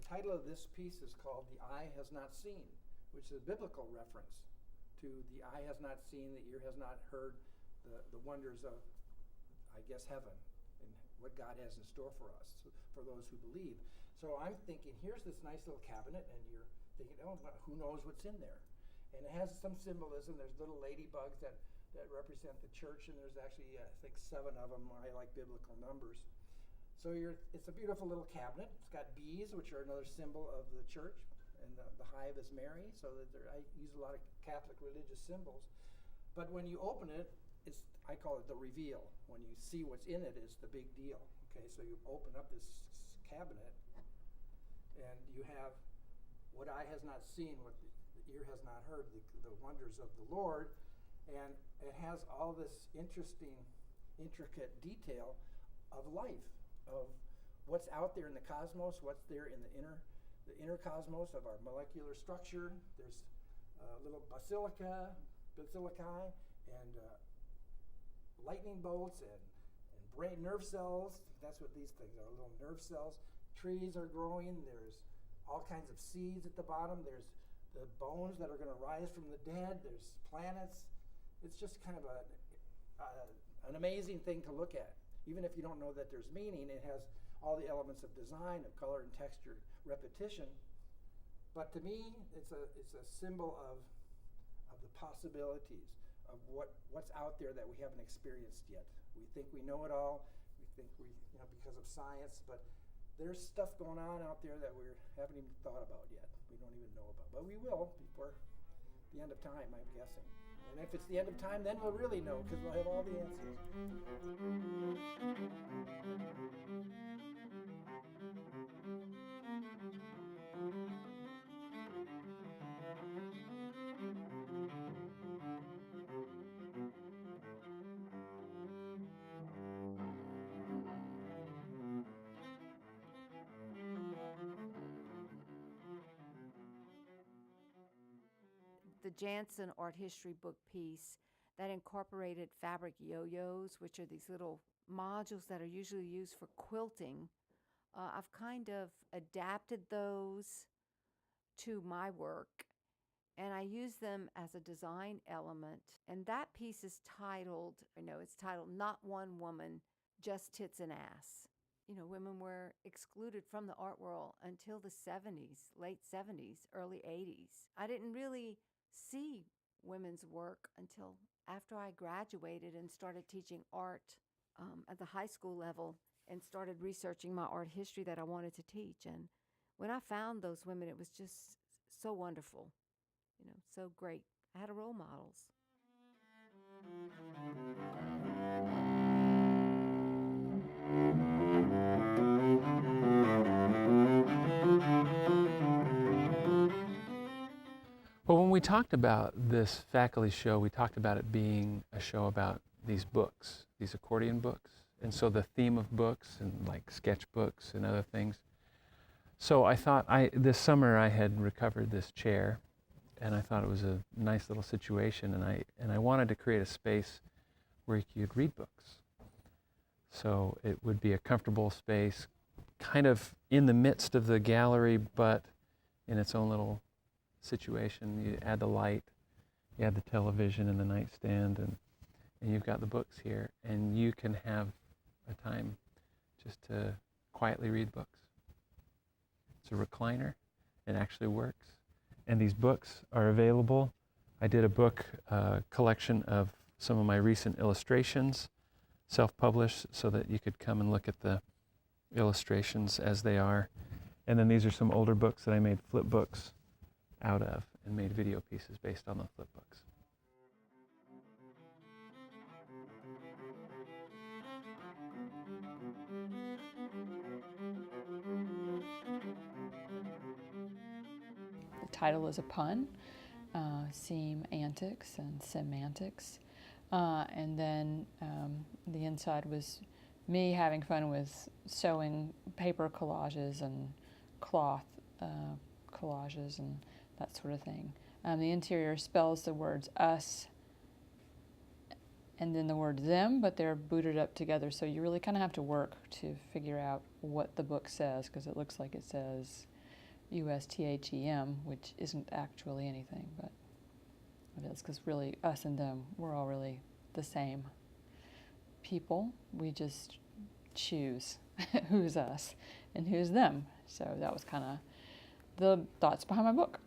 title of this piece is called The Eye Has Not Seen, which is a biblical reference to the eye has not seen, the ear has not heard the wonders of, I guess, heaven and what God has in store for us, for those who believe. So I'm thinking, here's this nice little cabinet, and you're thinking, oh, who knows what's in there? And it has some symbolism. There's little ladybugs that represent the church, and there's actually, I think, 7 of them. I like biblical numbers. So it's a beautiful little cabinet. It's got bees, which are another symbol of the church, and the hive is Mary. So that I use a lot of Catholic religious symbols. But when you open it, I call it the reveal. When you see what's in it is the big deal. Okay, so you open up this cabinet, and you have what eye has not seen, what the ear has not heard, the wonders of the Lord. And it has all this interesting, intricate detail of life, of what's out there in the cosmos, what's there in the inner cosmos of our molecular structure. There's little basilica, and lightning bolts, and brain nerve cells. That's what these things are, little nerve cells. Trees are growing. There's all kinds of seeds at the bottom. There's the bones that are going to rise from the dead. There's planets. It's just kind of an amazing thing to look at. Even if you don't know that there's meaning, it has all the elements of design, of color and texture, repetition. But to me, it's a symbol of the possibilities of what's out there that we haven't experienced yet. We think we know it all. We think because of science, but there's stuff going on out there that we haven't even thought about yet. We don't even know about, but we will before the end of time, I'm guessing. And if it's the end of time, then we'll really know, because we'll have all the answers. The Jansen art history book piece that incorporated fabric yo-yos, which are these little modules that are usually used for quilting. I've kind of adapted those to my work, and I use them as a design element. And that piece is titled, it's titled Not One Woman, Just Tits and Ass. Women were excluded from the art world until the 70s, late 70s, early 80s. I didn't really see women's work until after I graduated and started teaching art at the high school level and started researching my art history that I wanted to teach. And when I found those women, it was just so wonderful, so great. I had role models. Well, when we talked about this faculty show, we talked about it being a show about these books, these accordion books. And so the theme of books and like sketchbooks and other things. So I thought this summer I had recovered this chair, and I thought it was a nice little situation, and I wanted to create a space where you could read books. So it would be a comfortable space, kind of in the midst of the gallery, but in its own little situation. You add the light, you add the television and the nightstand, and you've got the books here, and you can have a time just to quietly read books. It's a recliner. It actually works. And these books are available. I did a book collection of some of my recent illustrations, self-published, so that you could come and look at the illustrations as they are. And then these are some older books that I made flip books out of and made video pieces based on the flip books. The title is a pun, Seam Antics and Semantics. And then the inside was me having fun with sewing paper collages and cloth collages and that sort of thing. The interior spells the words us and then the word them, but they're booted up together, so you really kind of have to work to figure out what the book says, because it looks like it says USTHEM, which isn't actually anything, but it is, because really us and them, we're all really the same people. We just choose who's us and who's them. So that was kind of the thoughts behind my book.